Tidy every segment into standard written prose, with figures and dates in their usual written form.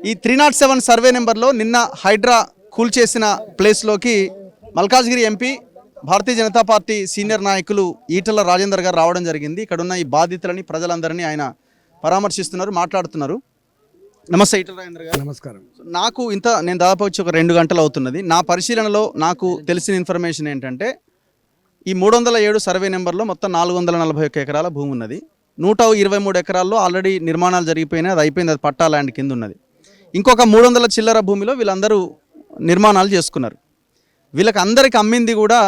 ఈ 307 సర్వే నెంబర్లో నిన్న హైడ్రా కూల్చేసిన ప్లేస్లోకి Malkajgiri MP Bharatiya Janata party senior నాయకులు ఈటల రాజేందర్ గారు రావడం జరిగింది. ఇక్కడ ఉన్న ఈ బాధితులని ప్రజలందరినీ ఆయన పరామర్శిస్తున్నారు, మాట్లాడుతున్నారు. నమస్తే ఈటల రాజేందర్ గారు. నమస్కారం. నేను దాదాపు వచ్చి ఒక 2 గంటలు అవుతున్నది. నా పరిశీలనలో నాకు తెలిసిన ఇన్ఫర్మేషన్ ఏంటంటే ఈ 307 సర్వే నెంబర్లో మొత్తం 441 ఎకరాల భూమి ఉన్నది. 123 ఎకరాల్లో ఆల్రెడీ నిర్మాణాలు జరిగిపోయినాయి, అది అయిపోయింది, అది పట్టా ల్యాండ్ కింద ఉన్నది. ఇంకొక 300 చిల్లర భూమిలో వీళ్ళందరూ నిర్మాణాలు చేసుకున్నారు. వీళ్ళకి అందరికి అమ్మింది కూడా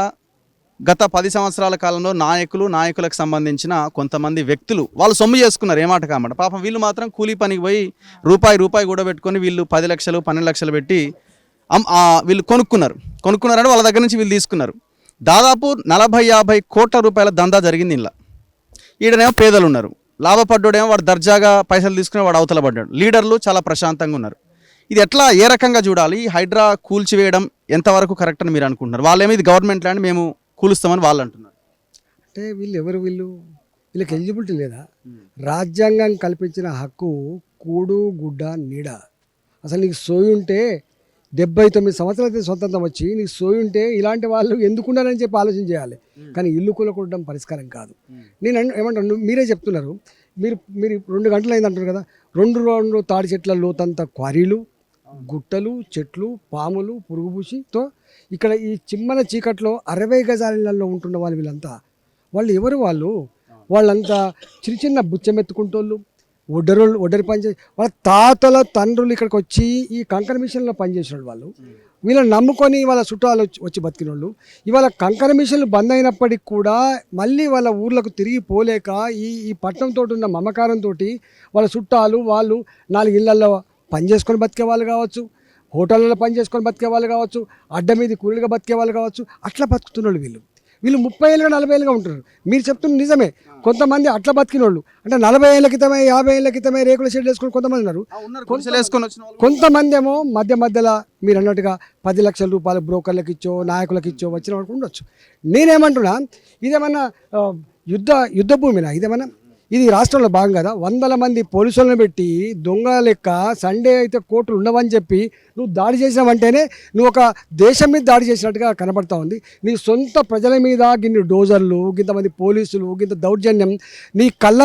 గత 10 సంవత్సరాల కాలంలో నాయకులకు సంబంధించిన కొంతమంది వ్యక్తులు వాళ్ళు సొమ్ము చేసుకున్నారు, ఏమాట కామాట. పాపం వీళ్ళు మాత్రం కూలీ పనికి పోయి రూపాయి కూడా పెట్టుకొని వీళ్ళు 10 లక్షలు 12 లక్షలు పెట్టి వీళ్ళు కొనుక్కున్నారంటే వాళ్ళ దగ్గర నుంచి వీళ్ళు తీసుకున్నారు. దాదాపు 40-50 కోట్ల రూపాయల దందా జరిగింది. ఇలా ఈడనేమో పేదలు ఉన్నారు, లాభపడ్డాడేమో వాడు దర్జాగా పైసలు తీసుకుని వాడు అవతల పడ్డాడు. లీడర్లు చాలా ప్రశాంతంగా ఉన్నారు. ఇది ఎట్లా ఏ రకంగా చూడాలి? హైడ్రా కూల్చివేయడం ఎంతవరకు కరెక్ట్ అని మీరు అనుకుంటున్నారు? వాళ్ళేమో ఇది గవర్నమెంట్ ల్యాండ్ మేము కూలుస్తామని వాళ్ళు అంటున్నారు. అంటే వీళ్ళకి ఎలిజిబిలిటీ లేదా? రాజ్యాంగం కల్పించిన హక్కు కూడు గుడ్డ నీడ. అసలు నీకు సోయి ఉంటే 79 సంవత్సరాలైతే స్వతంత్రం వచ్చి నీకు సోయి ఉంటే ఇలాంటి వాళ్ళు ఎందుకున్నారని చెప్పి ఆలోచన చేయాలి. కానీ ఇల్లు కూలకూడడం పరిష్కారం కాదు. నేను ఏమంటాను, మీరే చెప్తున్నారు, మీరు 2 గంటలు అయింది అంటారు కదా. 2 తాడి చెట్ల లోతంత క్వారీలు, గుట్టలు, చెట్లు, పాములు, పురుగుబూసితో ఇక్కడ ఈ చిమ్మన చీకట్లో 60 గజాలలో ఉంటున్న వీళ్ళంతా ఎవరు? వాళ్ళంతా చిన్న బుచ్చమెత్తుకుంటోళ్ళు, ఒడ్డరి పనిచేసి వాళ్ళ తాతల తండ్రులు ఇక్కడికి వచ్చి ఈ కంకర మిషన్లో పనిచేసిన వాళ్ళు. వీళ్ళని నమ్ముకొని వాళ్ళ చుట్టాలు వచ్చి బతికిన వాళ్ళు. ఇవాళ కంకర మిషన్లు బంద్ అయినప్పటికి కూడా మళ్ళీ వాళ్ళ ఊర్లకు తిరిగి పోలేక ఈ పట్టణంతో ఉన్న మమకారంతో వాళ్ళ చుట్టాలు వాళ్ళు 4 ఇళ్లలో పని చేసుకొని బతికే వాళ్ళు కావచ్చు, హోటళ్ళలో పని చేసుకొని బతికే వాళ్ళు కావచ్చు, అడ్డ మీద కూలీలుగా బతికే వాళ్ళు కావచ్చు. అట్లా బతుకుతున్న వీళ్ళు 30 ఏళ్ళుగా 40 ఏళ్ళుగా ఉంటున్నారు. మీరు చెప్తున్న నిజమే. కొంతమంది అట్లా బతికిన వాళ్ళు అంటే 40 ఏళ్ళ క్రితమే 50 ఏళ్ళ క్రితమే రేకుల షెడ్లు వేసుకొని కొంతమంది ఉన్నారు. కొంతమంది ఏమో మధ్యలో మీరు అన్నట్టుగా 10 లక్షల రూపాయలు బ్రోకర్లకు ఇచ్చో నాయకులకు ఇచ్చో వచ్చిన వాడు ఉండొచ్చు. నేనేమంటున్నా, ఇదేమన్నా యుద్ధ భూమినా? ఇదేమన్నా ఇది రాష్ట్రంలో భాగం కదా. 100 మంది పోలీసులను పెట్టి దొంగ లెక్క సండే అయితే కోర్టులు ఉండవని చెప్పి నువ్వు దాడి చేసినావంటేనే నువ్వు ఒక దేశం మీద దాడి చేసినట్టుగా కనబడతా ఉంది. నీ సొంత ప్రజల మీద గిన్ని డోజర్లు, గింతమంది పోలీసులు, గింత దౌర్జన్యం నీ కళ్ళ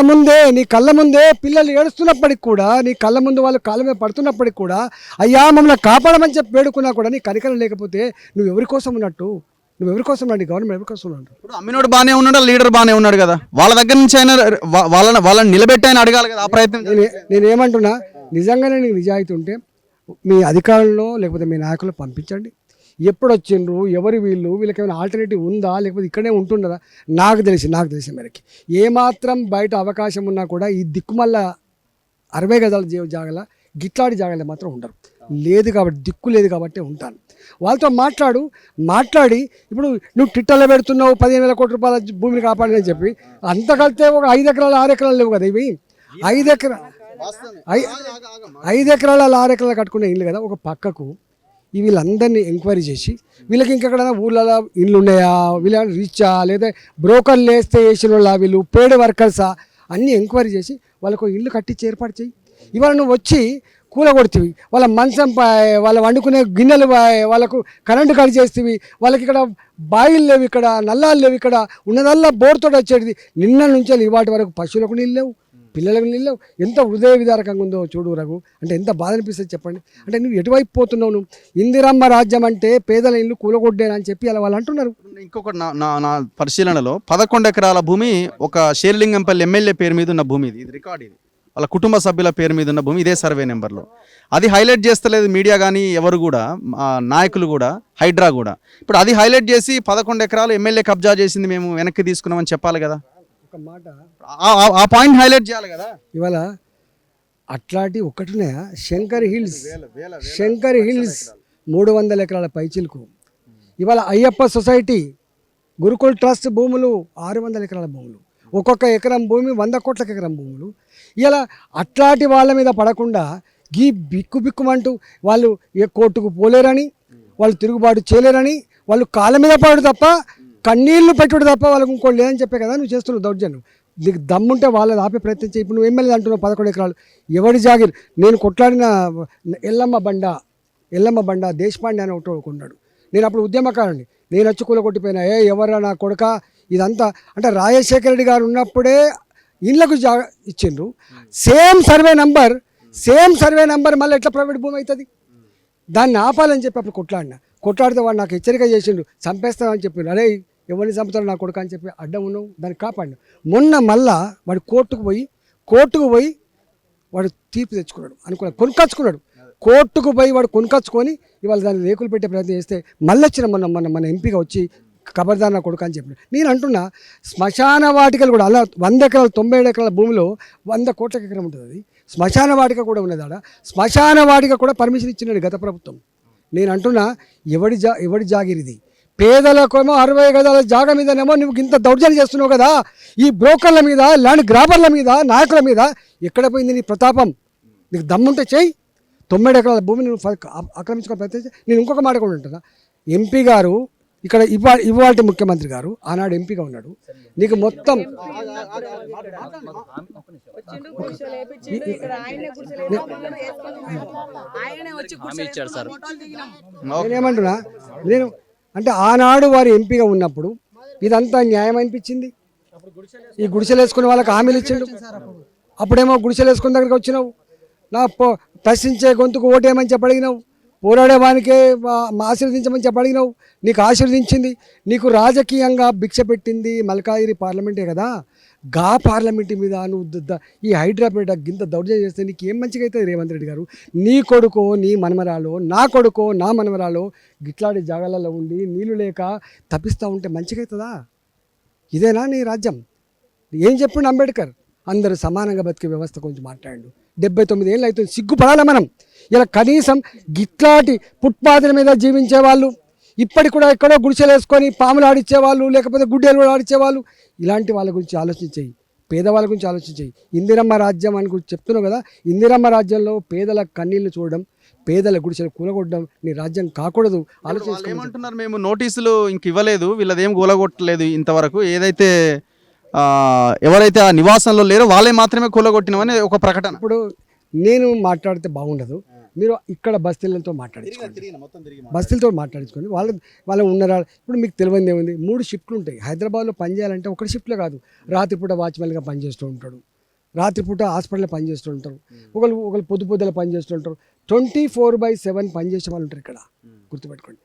ముందే పిల్లలు ఏడుస్తున్నప్పటికి కూడా, నీ కళ్ళ ముందు వాళ్ళు కాళ్ళ మీద పడుతున్నప్పటికి కూడా అయ్యా మమ్మల్ని కాపాడమని చెప్పి వేడుకున్నా కూడా నీ కనికరం లేకపోతే నువ్వు ఎవరి కోసం ఉన్నట్టు? నువ్వు ఎవరి కోసం రండి? గవర్నమెంట్ ఎవరి కోసం ఉన్నాడు? ఇప్పుడు అమ్మినోడు బాగానే ఉన్నాడు, లీడర్ బాగానే ఉన్నాడు కదా. వాళ్ళ దగ్గర నుంచి అయినా వాళ్ళని నిలబెట్టి ఆయన అడగాలి కదా. ఆ ప్రయత్నం నేనేమంటున్నా, నిజంగానే నీకు నిజాయితీ ఉంటే మీ అధికారులను లేకపోతే మీ నాయకులు పంపించండి. ఎప్పుడు వచ్చిండ్రు, ఎవరు వీళ్ళకి ఏమైనా ఆల్టర్నేటివ్ ఉందా, లేకపోతే ఇక్కడే ఉంటుండదా? నాకు తెలిసి మేరకి ఏమాత్రం బయట అవకాశం ఉన్నా కూడా ఈ దిక్కుమల్ల 60 గజాల జాగల గిట్లాడి జాగాలో మాత్రం ఉండరు. దిక్కు లేదు కాబట్టి ఉంటాను. వాళ్ళతో మాట్లాడి ఇప్పుడు నువ్వు ట్విట్టర్లో పెడుతున్నావు 15,000 కోట్ల రూపాయల భూమిని కాపాడని చెప్పి, అంత కలితే ఒక 5 ఎకరాలు 6 ఎకరాలు లేవు కదా. ఇవి 5 ఎకరాలు 6 ఎకరాలు కట్టుకునే ఇల్లు కదా. ఒక పక్కకు వీళ్ళందరినీ ఎంక్వైరీ చేసి వీళ్ళకి ఇంకెక్కడైనా ఊళ్ళలో ఇల్లు ఉన్నాయా, వీళ్ళ రీచా, లేదా బ్రోకర్లు వేసిన వాళ్ళ, వీళ్ళు పేడ్ వర్కర్సా, అన్నీ ఎంక్వైరీ చేసి వాళ్ళకు ఇల్లు కట్టించి ఏర్పాటు చేయి. ఇవాళ నువ్వు వచ్చి కూల కొడుతుంది, వాళ్ళ మంచం వాళ్ళ వండుకునే గిన్నెలు వాళ్ళకు కరెంటు కట్ చేస్తేవి, వాళ్ళకి ఇక్కడ బాయిలు లేవు, ఇక్కడ నల్లాలు లేవు, ఇక్కడ ఉన్నదల్లా బోర్తో వచ్చేది. నిన్న నుంచి ఇవాటి వరకు పశువులకు నీళ్ళు లేవు, పిల్లలకు నీళ్ళు లేవు. ఎంత హృదయ విదారకంగా ఉందో చూడు రఘు. అంటే ఎంత బాధ అనిపిస్తుంది చెప్పండి. అంటే నువ్వు ఎటువైపు పోతున్నావు? నువ్వు ఇందిరమ్మ రాజ్యం అంటే పేదల ఇల్లు కూలగొడ్డేనా అని చెప్పి అలా వాళ్ళు అంటున్నారు. ఇంకొకటి నా పరిశీలనలో 11 ఎకరాల భూమి ఒక షేర్లింగంపల్లి ఎమ్మెల్యే పేరు మీద ఉన్న భూమి. ఇది రికార్డ్. ఇది వాళ్ళ కుటుంబ సభ్యుల పేరు మీద ఉన్న భూమి. ఇదే సర్వే నెంబర్లో. అది హైలైట్ చేస్తలేదు మీడియా కానీ ఎవరు కూడా, నాయకులు కూడా, హైడ్రా కూడా. ఇప్పుడు అది హైలైట్ చేసి 11 ఎకరాలు ఎమ్మెల్యే కబ్జా చేసింది, మేము వెనక్కి తీసుకున్నామని చెప్పాలి కదా. ఒక మాట ఆ పాయింట్ హైలైట్ చేయాలి కదా. ఇవాళ అట్లాంటి ఒకటినే శంకర్ హిల్స్ 300 ఎకరాల పైచిలకు. ఇవాళ అయ్యప్ప సొసైటీ, గురుకుల్ ట్రస్ట్ భూములు 600 ఎకరాల భూములు, ఒక్కొక్క ఎకరం భూమి 100 కోట్ల ఎకరం భూములు. ఇలా అట్లాంటి వాళ్ళ మీద పడకుండా బిక్కుమంటూ వాళ్ళు ఏ కోర్టుకు పోలేరని, వాళ్ళు తిరుగుబాటు చేయలేరని, వాళ్ళు కాళ్ళ మీద పడు తప్ప కన్నీళ్లు పెట్టుడు తప్ప వాళ్ళకు ఇంకోటి లేదని చెప్పే కదా నువ్వు చేస్తున్నావు దౌర్జన్యం. నీకు దమ్ముంటే వాళ్ళని ఆపే ప్రయత్నం చేయి. ఇప్పుడు నువ్వు ఎమ్మెల్యే అంటున్నావు 11 ఎకరాలు ఎవడి జాగిర్. నేను కొట్లాడిన ఎల్లమ్మ బండ దేశపాండే అని ఒకటి కొన్నాడు. నేను అప్పుడు ఉద్యమకారుని, నేను వచ్చి కూల కొట్టిపోయినా ఎవరా నా కొడుక ఇదంతా అంటే రాజశేఖర రెడ్డి గారు ఉన్నప్పుడే ఇళ్ళకు ఇచ్చిండ్రు. సేమ్ సర్వే నంబర్ మళ్ళీ ఎట్లా ప్రైవేట్ భూమి అవుతుంది? దాన్ని ఆపాలని చెప్పి అప్పుడు కొట్లాడితే వాడు నాకు హెచ్చరిక చేసిండు, చంపేస్తామని చెప్పిండు. అరే ఎవరిని చంపుతాడు నా కొడుకు అని చెప్పి అడ్డం ఉన్నావు, దాన్ని కాపాడిన. మొన్న మళ్ళా వాడు కోర్టుకు పోయి వాడు తీర్పు తెచ్చుకున్నాడు అనుకున్నాడు, కొనుక్కొచ్చుకున్నాడు. కోర్టుకు పోయి వాడు కొనుక్కొచ్చుకొని ఇవాళ దాన్ని రేకులు పెట్టే ప్రయత్నం చేస్తే మళ్ళీ వచ్చిన మన ఎంపీగా వచ్చి ఖబర్దార్ నా కొడుకు అని చెప్పిన. నేను అంటున్నా శ్మశాన వాటికలు కూడా అలా 100 ఎకరాలు 97 ఎకరాల భూమిలో 100 కోట్ల ఎకరం ఉంటుంది. అది శ్మశాన వాటిక కూడా ఉన్నది. ఆడ శ్మశాన వాటిక కూడా పర్మిషన్ ఇచ్చినాడు గత ప్రభుత్వం. నేను అంటున్నా ఎవడి జాగిరిది? పేదలకేమో 60 గదాల జాగా మీదనేమో నువ్వు ఇంత దౌర్జన్యం చేస్తున్నావు కదా. ఈ బ్రోకర్ల మీద, ల్యాండ్ గ్రాబర్ల మీద, నాయకుల మీద ఎక్కడ పోయింది నీ ప్రతాపం? నీకు దమ్ముంటే చెయ్యి. 9 ఎకరాల భూమిని నువ్వు ఆక్రమించుకొని ప్రయత్నించి. నేను ఇంకొక మాట కూడా ఉంటున్నా, ఎంపీ గారు ఇక్కడ ఇవాళ ముఖ్యమంత్రి గారు ఆనాడు ఎంపీగా ఉన్నాడు. నీకు మొత్తం నేనేమంటున్నా, నేను అంటే ఆనాడు వారు ఎంపీగా ఉన్నప్పుడు ఇదంతా న్యాయం అనిపించింది. ఈ గుడిసెలు వేసుకునే వాళ్ళకి హామీలు ఇచ్చిండు. అప్పుడేమో గుడిసెలు వేసుకున్న దగ్గరికి వచ్చినావు, నా ప్రశ్నించే గొంతుకు ఓటేయమని చెప్పడిగినావు, పోరాడేవానికే ఆశీర్వదించమని చెప్పడిగినావు. నీకు ఆశీర్వదించింది. నీకు రాజకీయంగా భిక్ష పెట్టింది మల్కాజిగిరి పార్లమెంటే కదా. గా పార్లమెంట్ మీద నువ్వు ఈ హైడ్రాపేట గింత దౌర్జన్యం చేస్తే నీకు ఏం మంచిగా అవుతుంది రేవంత్ రెడ్డి గారు? నీ కొడుకో నీ మనమరాలో, నా కొడుకో నా మనమరాలో గిట్లాంటి జాగాలలో ఉండి నీళ్లు లేక తప్పిస్తూ ఉంటే మంచిగా అవుతుందా? ఇదేనా నీ రాజ్యం? ఏం చెప్పిండు అంబేద్కర్? అందరూ సమానంగా బతికే వ్యవస్థ గురించి మాట్లాడు. 79 ఏళ్ళు అవుతుంది, సిగ్గుపడాలి మనం. ఇలా కనీసం గిట్లాంటి ఫుట్పాత్ల మీద జీవించే వాళ్ళు, ఇప్పటికి కూడా ఎక్కడో గుడిసెలు వేసుకొని పాములు ఆడిచ్చేవాళ్ళు, లేకపోతే గుడ్డేలు కూడా ఆడిచ్చేవాళ్ళు, ఇలాంటి వాళ్ళ గురించి ఆలోచించేయి. పేదవాళ్ళ గురించి ఆలోచించేయి. ఇందిరమ్మ రాజ్యం అని గురించి చెప్తున్నావు కదా, ఇందిరమ్మ రాజ్యంలో పేదల కన్నీళ్లు చూడడం, పేదల గుడిసెలు కూలగొట్టడం నీ రాజ్యం కాకూడదు. ఏమంటున్నారు, మేము నోటీసులు ఇంక ఇవ్వలేదు, వీళ్ళదేం కూలగొట్టలేదు ఇంతవరకు, ఏదైతే ఎవరైతే ఆ నివాసంలో లేరో వాళ్ళే మాత్రమే కూలగొట్టినామని ఒక ప్రకటన. ఇప్పుడు నేను మాట్లాడితే బాగుండదు, మీరు ఇక్కడ బస్తీలతో మాట్లాడించుకోండి. వాళ్ళ ఉన్నారా? ఇప్పుడు మీకు తెలియదు ఏముంది, 3 షిఫ్ట్లు ఉంటాయి. హైదరాబాద్లో పనిచేయాలంటే ఒకటి షిఫ్ట్లో కాదు, రాత్రిపూట వాచ్మెన్గా పనిచేస్తూ ఉంటాడు, రాత్రిపూట హాస్పిటల్లో పనిచేస్తూ ఉంటారు, ఒకరు పొద్దుల పనిచేస్తూ ఉంటారు. 24/7 పనిచేసే వాళ్ళు ఉంటారు ఇక్కడ, గుర్తుపెట్టుకోండి.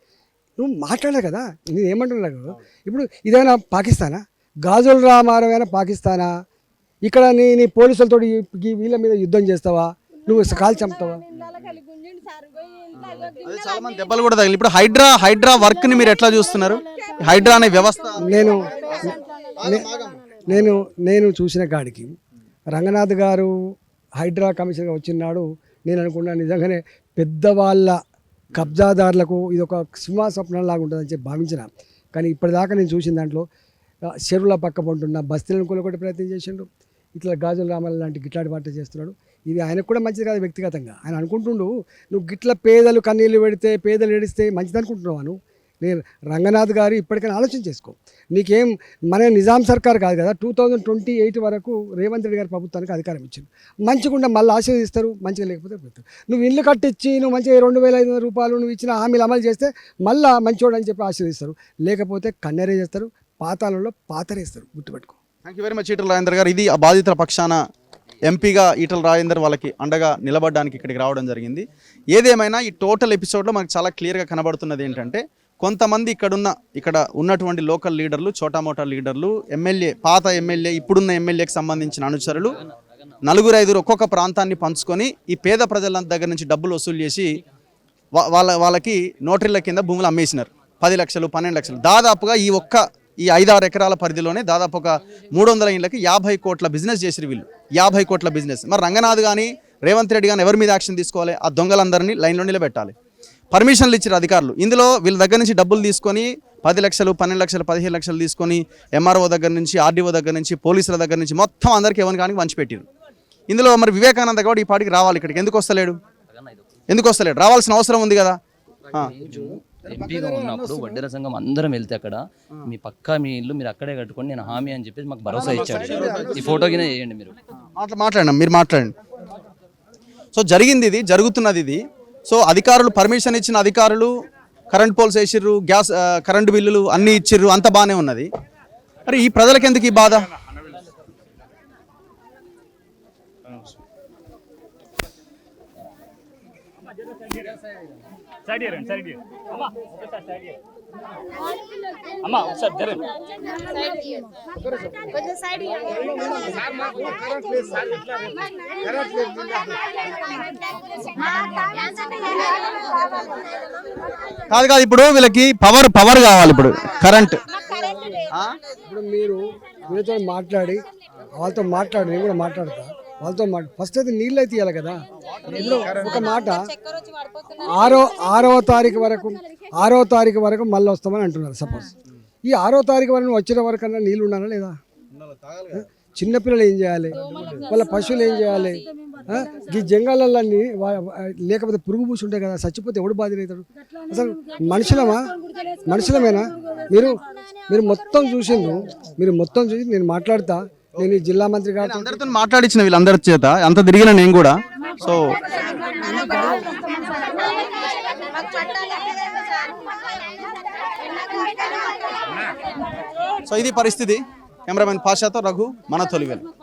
నువ్వు మాట్లాడలే కదా, నేను ఏమంటున్నా కదా. ఇప్పుడు ఇదైనా పాకిస్తానా? గాజుల రామారావు అయినా పాకిస్తానా? ఇక్కడ నీ పోలీసులతో వీళ్ళ మీద యుద్ధం చేస్తావా? నువ్వు కాల్ చంపుతావా? చాలా మంది దెబ్బలు కూడా తగిలి. ఇప్పుడు హైడ్రా వర్క్ ని మీరు ఎట్లా చూస్తున్నారు? హైడ్రా అనే వ్యవస్థ నేను చూసిన కాడికి రంగనాథ్ గారు హైడ్రా కమిషన్గా వచ్చినాడు. నేను అనుకున్నా నిజంగానే పెద్దవాళ్ళ కబ్జాదారులకు ఇది ఒక సింహ స్వప్నంలాగా ఉంటుందని చెప్పి భావించిన. కానీ ఇప్పటిదాకా నేను చూసిన దాంట్లో చెరువుల పక్క పంటున్న బస్తీలను కూలగొట్టే ప్రయత్నం చేసిండు. ఇట్లా గాజుల రామాల లాంటి గిట్లాంటి వాటి చేస్తున్నాడు. ఇది ఆయనకు కూడా మంచిది కాదు వ్యక్తిగతంగా. ఆయన అనుకుంటుండు నువ్వు గిట్ల పేదలు కన్నీళ్ళు పెడితే, పేదలు ఏడిస్తే మంచిది అనుకుంటున్నావు. నేను రంగనాథ్ గారు ఇప్పటికైనా ఆలోచన చేసుకో. నీకేం మన నిజాం సర్కార్ కాదు కదా, 2028 వరకు రేవంత్ రెడ్డి గారి ప్రభుత్వానికి అధికారం ఇచ్చింది. మంచిగా మళ్ళీ ఆశీర్వదిస్తారు, మంచిగా లేకపోతే పెడతారు. నువ్వు ఇల్లు కట్టించి నువ్వు మంచిగా 2,500 రూపాయలు నువ్వు ఇచ్చిన హామీలు అమలు చేస్తే మళ్ళీ మంచోడు అని చెప్పి ఆశీర్వదిస్తారు, లేకపోతే కన్నెరే చేస్తారు, పాతాలలో పాతరేస్తారు. గుర్తుపెట్టుకో. Thank you very much Etela Rajender గారు. ఇది ఆ బాధితుల పక్షాన ఎంపీగా ఈటల రాజేందర్ వాళ్ళకి అండగా నిలబడడానికి ఇక్కడికి రావడం జరిగింది. ఏదేమైనా ఈ టోటల్ ఎపిసోడ్లో మనకు చాలా క్లియర్గా కనబడుతున్నది ఏంటంటే, కొంతమంది ఇక్కడ ఉన్నటువంటి లోకల్ లీడర్లు, చోటామోటా లీడర్లు, ఎమ్మెల్యే, పాత ఎమ్మెల్యే, ఇప్పుడున్న ఎమ్మెల్యేకి సంబంధించిన అనుచరులు 4-5 ఒక్కొక్క ప్రాంతాన్ని పంచుకొని ఈ పేద ప్రజల దగ్గర నుంచి డబ్బులు వసూలు చేసి వాళ్ళకి నోటరీల కింద భూములు అమ్మేసినారు. 10 లక్షలు, 12 లక్షలు. దాదాపుగా ఈ 5-6 ఎకరాల పరిధిలోనే దాదాపు ఒక 300 ఇళ్ళకి 50 కోట్ల బిజినెస్ చేసిరు వీళ్ళు. 50 కోట్ల బిజినెస్. మరి రంగనాథ్ కానీ రేవంత్ రెడ్డి కానీ ఎవరి మీద యాక్షన్ తీసుకోవాలి? ఆ దొంగలందరినీ లైన్లో నిలబెట్టాలి. పర్మిషన్లు ఇచ్చారు అధికారులు. ఇందులో వీళ్ళ దగ్గర నుంచి డబ్బులు తీసుకొని 10 లక్షలు, 12 లక్షలు, 15 లక్షలు తీసుకొని ఎంఆర్ఓ దగ్గర నుంచి, ఆర్డీఓ దగ్గర నుంచి, పోలీసుల దగ్గర నుంచి మొత్తం అందరికీ ఎవరి కానీ పంచిపెట్టారు. ఇందులో మరి వివేకానంద గౌడ్ ఈ పాటికి రావాలి ఇక్కడికి. ఎందుకు వస్తలేడు? రావాల్సిన అవసరం ఉంది కదా. ఎంపీగా ఉన్నప్పుడు వడ్డేర సంఘం అందరం వెళ్తే అక్కడ మీ ఇల్లు మీరు అక్కడే కట్టుకొని నేను హామీ అని చెప్పేసి మాకు భరోసా ఇచ్చాడు. ఈ ఫోటో కింద చేయండి మీరు. మాట్లాడండి, మీరు మాట్లాడండి. సో జరిగింది ఇది, జరుగుతున్నది ఇది. సో అధికారులు పర్మిషన్ ఇచ్చిన అధికారులు కరెంట్ పోల్స్ వేసిర్రు, గ్యాస్ కరెంటు బిల్లులు అన్నీ ఇచ్చిర్రు, అంత బాగానే ఉన్నది. మరి ఈ ప్రజలకు ఎందుకు ఈ బాధ? కాదు కాదు, ఇప్పుడు వీళ్ళకి పవర్ కావాలి, ఇప్పుడు కరెంట్. ఇప్పుడు మీరు వీళ్ళతో మాట్లాడి నేను కూడా మాట్లాడతా వాళ్ళతో ఫస్ట్ అయితే నీళ్ళు అయితే ఇవ్వాలి కదా. ఇప్పుడు ఒక మాట, ఆరవ తారీఖు వరకు మళ్ళీ వస్తామని అంటున్నారు. సపోజ్ ఈ 6వ తారీఖు వరకు వచ్చిన వరకన్నా నీళ్ళు ఉండాలా లేదా? చిన్నపిల్లలు ఏం చేయాలి, వాళ్ళ పశువులు ఏం చేయాలి? ఈ జంగాలన్నీ లేకపోతే పురుగు పూసి ఉంటాయి కదా, చచ్చిపోతే ఎవడు బాధ్యత? అసలు మనుషులమేనా? మీరు మొత్తం చూసి నేను మాట్లాడతా. నేను ఈ జిల్లా మంత్రి గారు అందరితో మాట్లాడించిన వీళ్ళందరి చేత అంత తిరిగిన నేను కూడా. సో ఇది పరిస్థితి. కెమెరామెన్ పాషాతో రఘు, మన తొలివేలు.